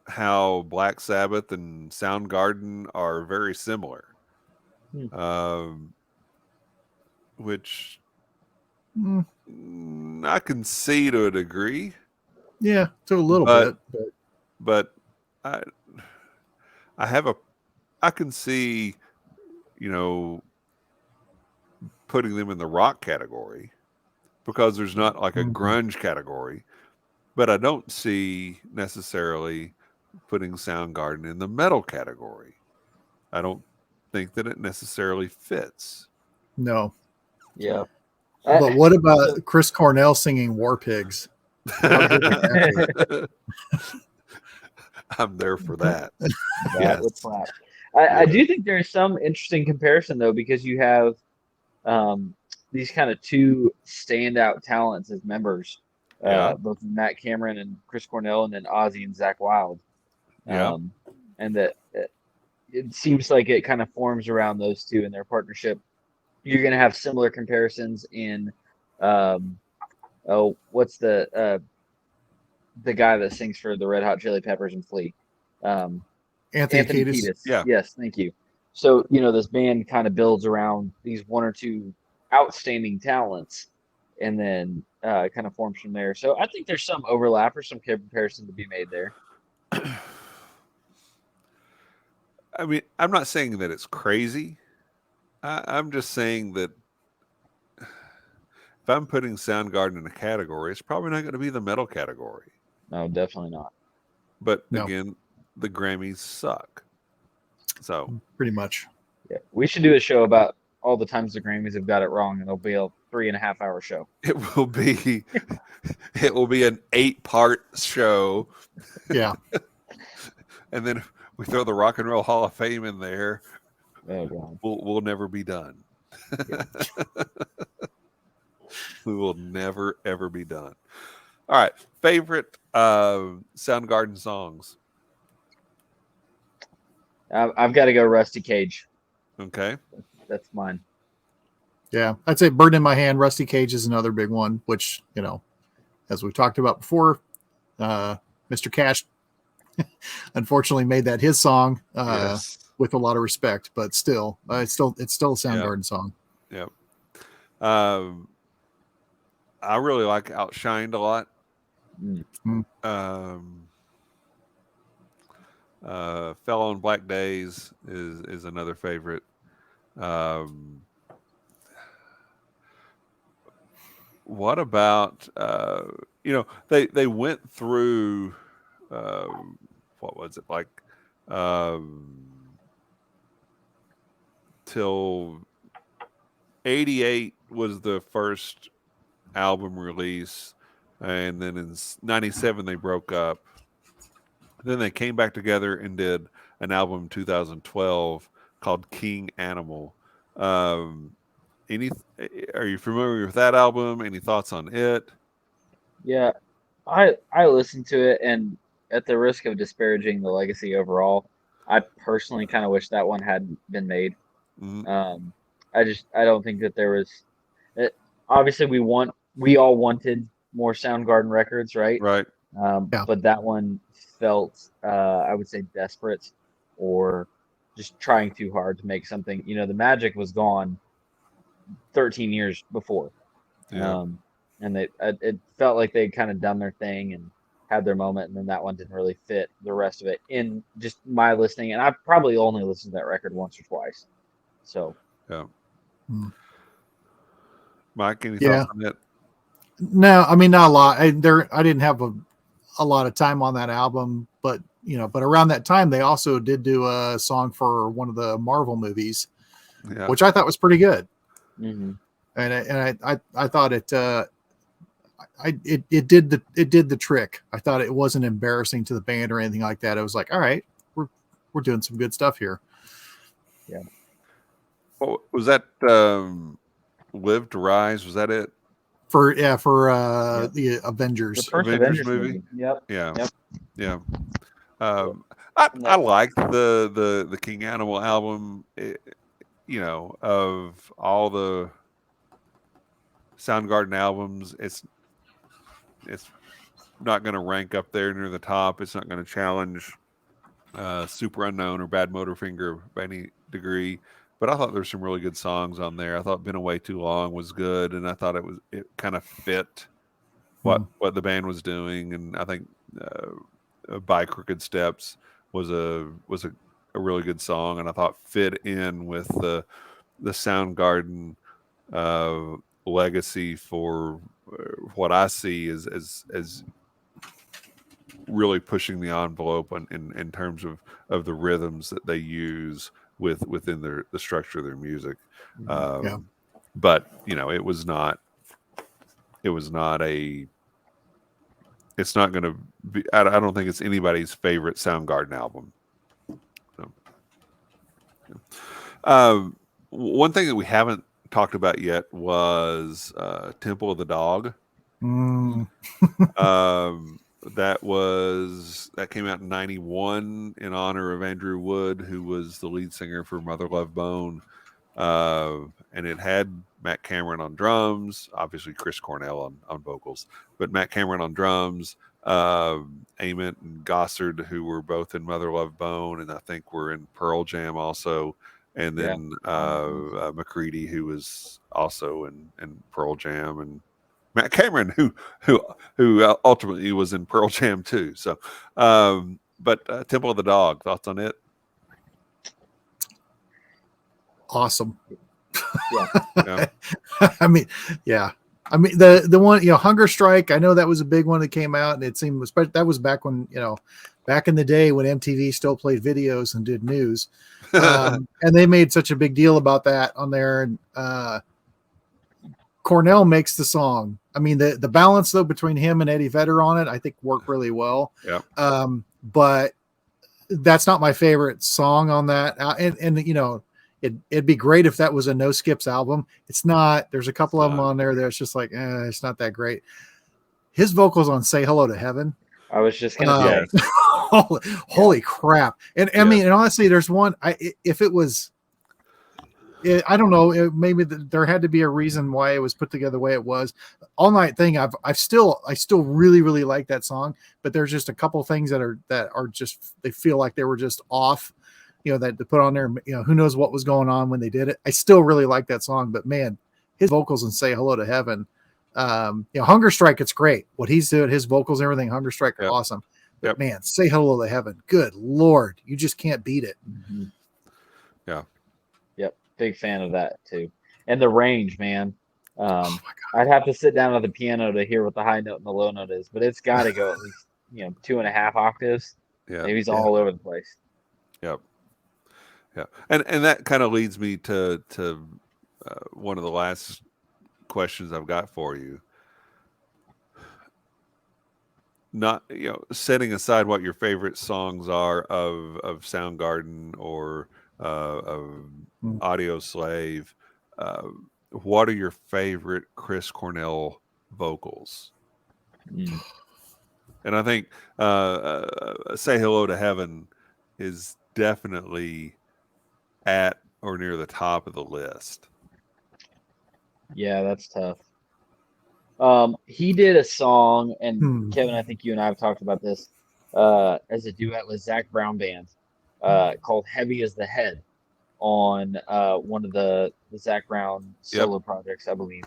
how Black Sabbath and Soundgarden are very similar, which I can see to a degree. Yeah, to a little bit. But I can see, putting them in the rock category, because there's not like a grunge category, but I don't see necessarily putting Soundgarden in the metal category. I don't think that it necessarily fits. No. Yeah. But what about Chris Cornell singing War Pigs? I'm there for that. Yes. I do think there's some interesting comparison, though, because you have these kind of two standout talents as members, both Matt Cameron and Chris Cornell, and then Ozzy and Zakk Wylde. And that it seems like it kind of forms around those two in their partnership. You're going to have similar comparisons in, what's the guy that sings for the Red Hot Chili Peppers and Flea? Anthony Kiedis. Kiedis. Yeah. Yes, thank you. So, this band kind of builds around these one or two outstanding talents and then kind of forms from there. So I think there's some overlap or some comparison to be made there. I mean, I'm not saying that it's crazy. I'm just saying that if I'm putting Soundgarden in a category, it's probably not going to be the metal category. No, definitely not. But No. again, the Grammys suck. So Pretty much. Yeah, we should do a show about all the times the Grammys have got it wrong, and it'll be a 3.5-hour show. it will be an 8-part show. Yeah. And then we throw the Rock and Roll Hall of Fame in there. Oh god, We'll never be done. Yeah. We will never ever be done. All right, favorite Soundgarden songs. I've got to go Rusty Cage. Okay. That's mine. Yeah. I'd say Bird in My Hand, Rusty Cage is another big one, which, as we've talked about before, Mr. Cash unfortunately made that his song Yes. with a lot of respect, but still, it's still a Soundgarden song. Yep. I really like Outshined a lot. Fell on Black Days is another favorite. What about they went through what was it like till 88 was the first album release, and then in 97 they broke up. Then they came back together and did an album in 2012 called King Animal. Are you familiar with that album? Any thoughts on it? Yeah, I listened to it, and at the risk of disparaging the legacy overall, I personally kind of wish that one hadn't been made. Mm-hmm. I don't think that there was. Obviously, we all wanted more Soundgarden records, right? Right. Yeah. But that one felt, I would say, desperate or just trying too hard to make something. The magic was gone 13 years before. Yeah. And it felt like they'd kind of done their thing and had their moment, and then that one didn't really fit the rest of it in just my listening. And I probably only listened to that record once or twice. So. Yeah. Mm. Mike, any thoughts on it? No, I mean, not a lot. I didn't have a lot of time on that album, but around that time they also did do a song for one of the Marvel movies, which I thought was pretty good. Mm-hmm. And I thought it did the trick. I thought it wasn't embarrassing to the band or anything like that. I was like, all right, we're doing some good stuff here. Yeah. What was that? Live to Rise, was that it? For the Avengers. The first Avengers Avengers movie? Yep. Yeah. Yep. Yeah. I liked the King Animal album. Of all the Soundgarden albums, it's not going to rank up there near the top. It's not going to challenge Super Unknown or Bad Motorfinger by any degree. But I thought there's some really good songs on there. I thought Been Away Too Long was good, and I thought it kind of fit what the band was doing. And I think By Crooked Steps was a really good song, and I thought fit in with the Soundgarden legacy for what I see as really pushing the envelope in terms of the rhythms that they use within the structure of their music. But it was not it's not going to be, I don't think it's anybody's favorite Soundgarden album. So, one thing that we haven't talked about yet was Temple of the Dog. that came out in '91 in honor of Andrew Wood, who was the lead singer for Mother Love Bone. And it had Matt Cameron on drums, obviously Chris Cornell on vocals, but Matt Cameron on drums, Ament and Gossard, who were both in Mother Love Bone, and I think were in Pearl Jam also, and then McCready, who was also in Pearl Jam, and Matt Cameron, who ultimately was in Pearl Jam too. So, but Temple of the Dog, thoughts on it? Awesome. Yeah. I mean, yeah. I mean, the one, Hunger Strike, I know that was a big one that came out, and it seemed, that was back when, back in the day when MTV still played videos and did news. And they made such a big deal about that on there. And Cornell makes the song. I mean, the balance, though, between him and Eddie Vedder on it, I think worked really well. Yeah. But that's not my favorite song on that. It'd be great if that was a No Skips album. It's not. There's a couple of them on there that's just like, it's not that great. His vocals on Say Hello to Heaven. I was just going to say. Holy crap. And I mean, and honestly, there's one, if it was, I don't know, maybe there had to be a reason why it was put together the way it was. All Night Thing, I still really, really like that song, but there's just a couple things that are just, they feel like they were just off. That to put on there, who knows what was going on when they did it. I still really like that song, but man, his vocals and Say Hello to Heaven, Hunger Strike, it's great. What he's doing, his vocals and everything, Hunger Strike, awesome. But man, Say Hello to Heaven, good Lord, you just can't beat it. Mm-hmm. Yeah. Yep. Big fan of that too. And the range, man. I'd have to sit down at the piano to hear what the high note and the low note is, but it's got to go at least, 2.5 octaves. Yeah. Maybe he's all over the place. Yep. Yeah, and that kind of leads me to one of the last questions I've got for you. Not setting aside what your favorite songs are of Soundgarden or of Audioslave, what are your favorite Chris Cornell vocals? And I think Say Hello to Heaven is definitely at or near the top of the list. Yeah, that's tough. He did a song, and Kevin, I think you and I have talked about this as a duet with Zach Brown Band, called "Heavy as the Head" on one of the Zach Brown solo projects, I believe.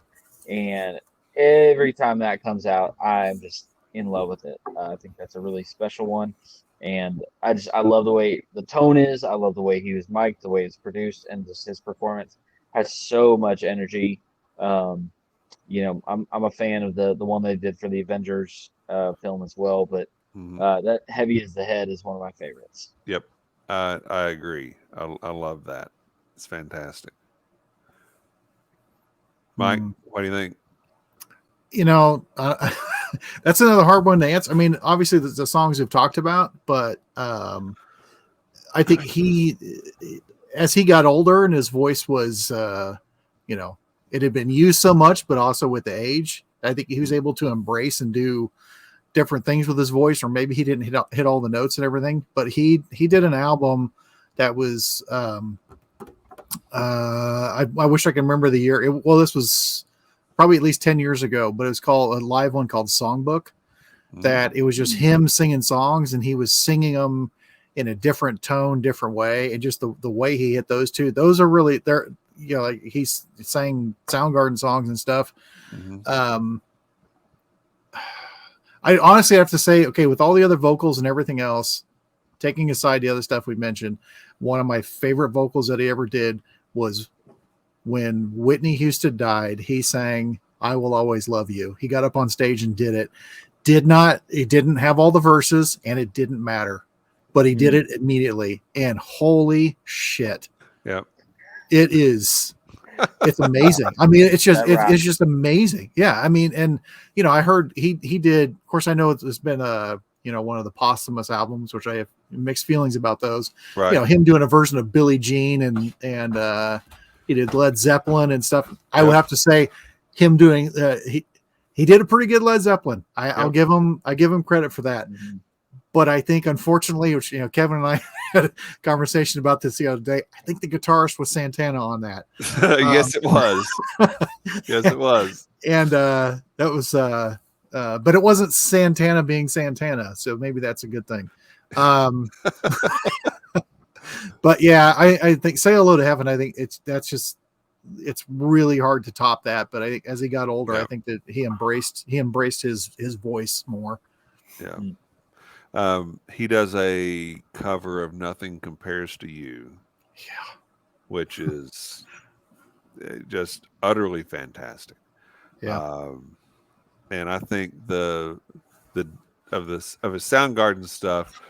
And every time that comes out, I'm just in love with it. I think that's a really special one. And I love the way the tone is. I love the way he was mic'd, the way it's produced, and just his performance has so much energy. I'm a fan of the one they did for the Avengers film as well, but that Heavy as the Head is one of my favorites. Yep, I agree. I love that. It's fantastic. Mike, what do you think? That's another hard one to answer. I mean, obviously the songs we've talked about, but I think as he got older and his voice was, it had been used so much, but also with the age, I think he was able to embrace and do different things with his voice, or maybe he didn't hit all the notes and everything, but he did an album that was, I wish I could remember the year. This was probably at least 10 years ago, but it was called a live one called Songbook, that it was just him singing songs, and he was singing them in a different tone, different way. And just the way he hit those two, those are really, they're, like he's sang Soundgarden songs and stuff. I honestly have to say, okay, with all the other vocals and everything else, taking aside the other stuff we mentioned, one of my favorite vocals that he ever did was when Whitney Houston died. He sang "I Will Always Love You." He got up on stage and did it. It didn't have all the verses, and it didn't matter, but he did it immediately. And holy shit. Yeah. It's amazing. I mean, it's just amazing. Yeah. I mean, and I heard he did, of course, I know it's been one of the posthumous albums, which I have mixed feelings about those, right. Him doing a version of Billie Jean and he did Led Zeppelin and stuff. I would have to say him doing, he did a pretty good Led Zeppelin. I'll Yep. give him credit for that. Mhm. But I think, unfortunately, which, Kevin and I had a conversation about this the other day. I think the guitarist was Santana on that. Yes, it was. Yes, it was. And that was, but it wasn't Santana being Santana, so maybe that's a good thing. But yeah, I think Say Hello to Heaven. I think it's really hard to top that. But I think as he got older, Yeah. I think that he embraced his voice more. Yeah. Mm. He does a cover of Nothing Compares to You. Yeah. Which is just utterly fantastic. Yeah. And I think of his Soundgarden stuff,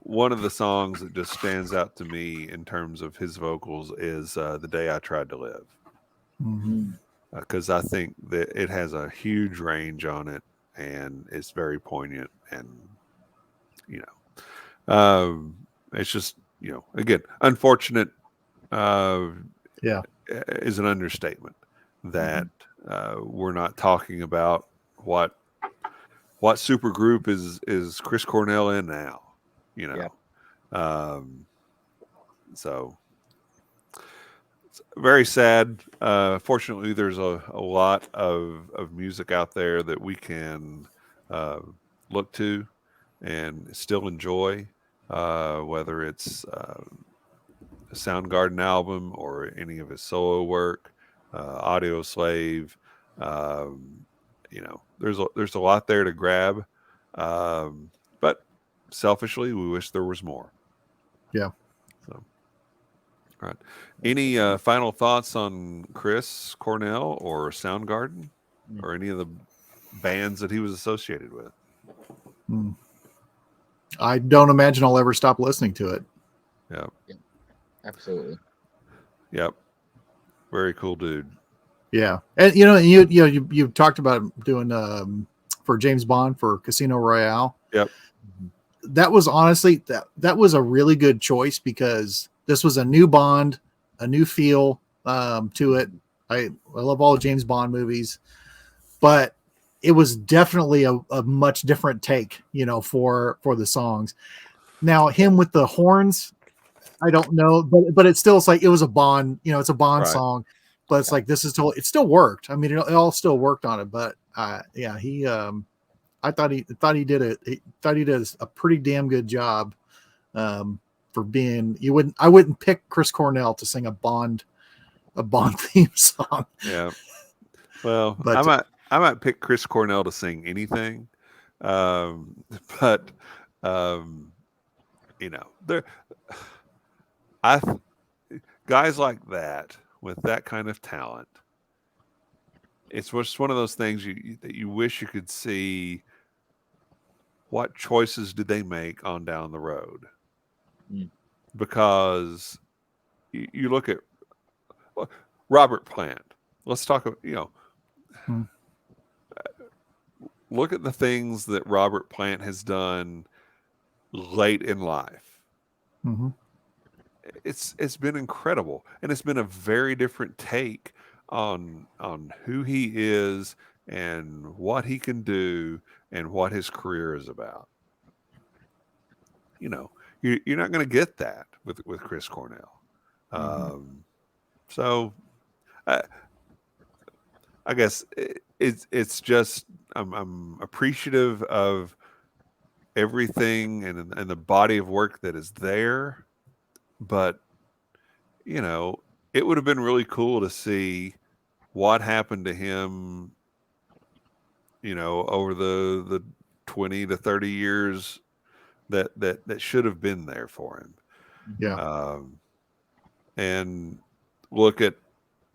one of the songs that just stands out to me in terms of his vocals is The Day I Tried to Live. Mm-hmm. Because I think that it has a huge range on it and it's very poignant, and it's just, again, unfortunate is an understatement that we're not talking about what supergroup is Chris Cornell in now, so it's very sad. Fortunately, there's a lot of music out there that we can look to and still enjoy, whether it's a Soundgarden album or any of his solo work, Audioslave. There's a lot there to grab, but selfishly, we wish there was more. Yeah. So, all right. Any final thoughts on Chris Cornell or Soundgarden or any of the bands that he was associated with? I don't imagine I'll ever stop listening to it. Yeah. Absolutely. Yep. Very cool dude. Yeah. And you talked about doing for James Bond for Casino Royale. Yep. That was honestly that was a really good choice because this was a new Bond, a new feel to it. I love all the James Bond movies, but it was definitely a much different take, for the songs. Now him with the horns, I don't know, but it's still, it's like, it was a Bond, it's a Bond song, but it's like, it still worked. I mean, it all still worked on it, but he, I thought he did a pretty damn good job for being, I wouldn't pick Chris Cornell to sing a Bond theme song. Yeah. Well, but, I might pick Chris Cornell to sing anything. But guys like that with that kind of talent, it's just one of those things that you wish you could see. What choices did they make on down the road? Because you look at Robert Plant. Let's talk about, look at the things that Robert Plant has done late in life. Mm-hmm. It's been incredible, and it's been a very different take on who he is and what he can do and what his career is about. You're not going to get that with Chris Cornell. So I guess it's just I'm appreciative of everything and the body of work that is there, but it would have been really cool to see what happened to him, over the 20 to 30 years that should have been there for him. Yeah. And look at,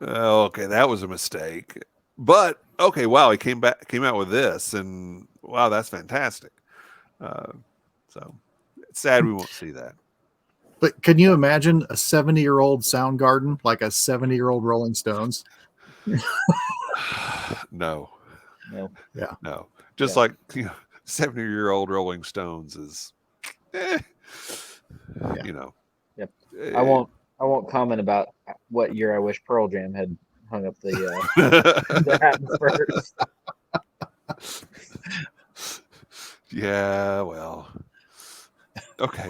okay, that was a mistake, but okay, wow, he came out with this, and wow, that's fantastic. So it's sad we won't see that. But can you imagine a 70-year-old Soundgarden like a 70-year-old Rolling Stones? No. Yeah. No. Just like 70-year-old Rolling Stones is, Yep. I won't comment about what year I wish Pearl Jam had hung up the hat first. Yeah, well, okay.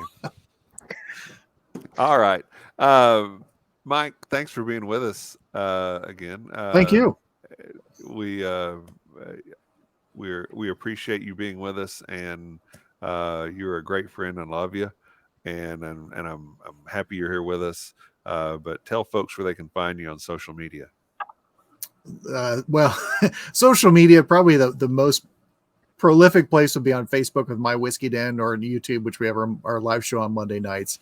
All right. Mike, thanks for being with us again. Thank you. We we appreciate you being with us, and you're a great friend and love you. And I'm happy you're here with us. But tell folks where they can find you on social media. Well, social media, probably the most prolific place would be on Facebook with My Whiskey Den, or on YouTube, which we have our live show on Monday nights.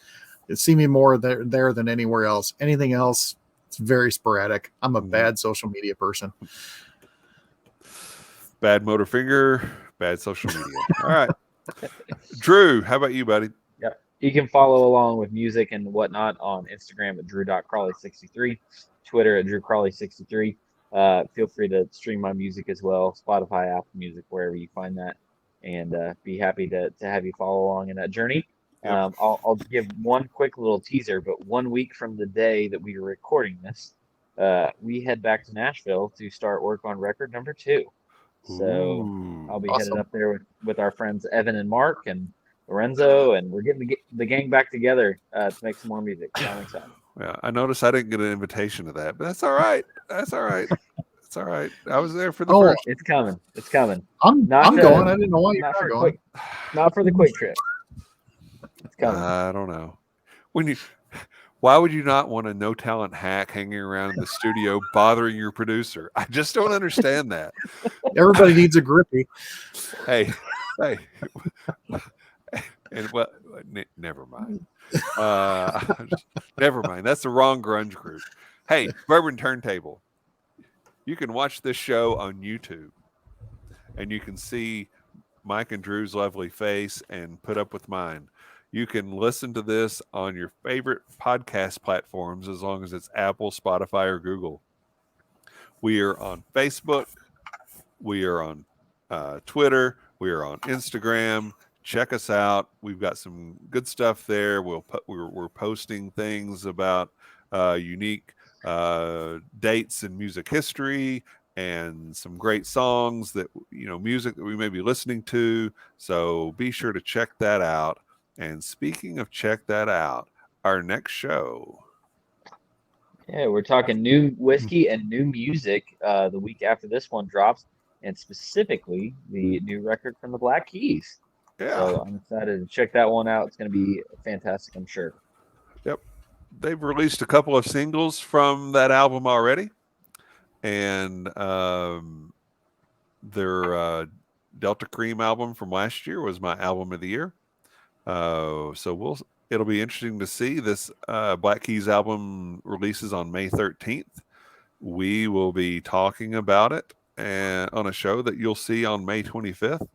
You see me more there than anywhere else. Anything else, it's very sporadic. I'm a bad social media person. Bad motor finger, bad social media. All right. Drew, how about you, buddy? Yep. You can follow along with music and whatnot on Instagram at drew.crawley63, Twitter at drewcrawley63. Feel free to stream my music as well, Spotify, Apple Music, wherever you find that, and be happy to have you follow along in that journey. Yep. I'll give one quick little teaser, but 1 week from the day that we are recording this, we head back to Nashville to start work on record number 2. So I'll be headed up there with our friends Evan and Mark and Lorenzo, and we're getting the gang back together to make some more music. So I'm excited. Yeah, I noticed I didn't get an invitation to that, but that's all right. That's all right. It's all right. I was there for the first. It's coming. It's coming. I'm going. I didn't know why you're not going. Not for the quick trip. It's coming. I don't know. Why would you not want a no talent hack hanging around in the studio bothering your producer? I just don't understand that. Everybody needs a grippy. Hey, and well, never mind. Never mind. That's the wrong grunge group. Hey, Bourbon Turntable. You can watch this show on YouTube, and you can see Mike and Drew's lovely face and put up with mine. You can listen to this on your favorite podcast platforms as long as it's Apple, Spotify, or Google. We are on Facebook. We are on Twitter. We are on Instagram. Check us out. We've got some good stuff there. We're posting things about unique dates in music history and some great songs that, music that we may be listening to. So be sure to check that out. And speaking of check that out, our next show. Yeah, we're talking new whiskey and new music the week after this one drops, and specifically the new record from the Black Keys. Yeah. So I'm excited to check that one out. It's going to be fantastic, I'm sure. Yep. They've released a couple of singles from that album already. And their Delta Cream album from last year was my album of the year. So it'll be interesting to see. This Black Keys album releases on May 13th. We will be talking about it and on a show that you'll see on May 25th.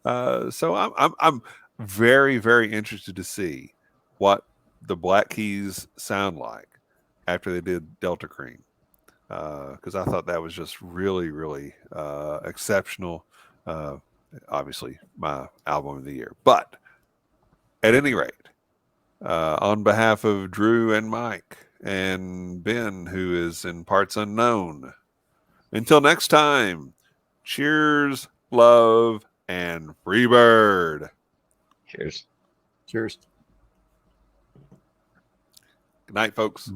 So I'm very, very interested to see what the Black Keys sound like after they did Delta Cream, because I thought that was just really, really exceptional. Obviously my album of the year, but at any rate, on behalf of Drew and Mike and Ben, who is in parts unknown, until next time, cheers, love, and free bird. Cheers. Cheers. Good night, folks.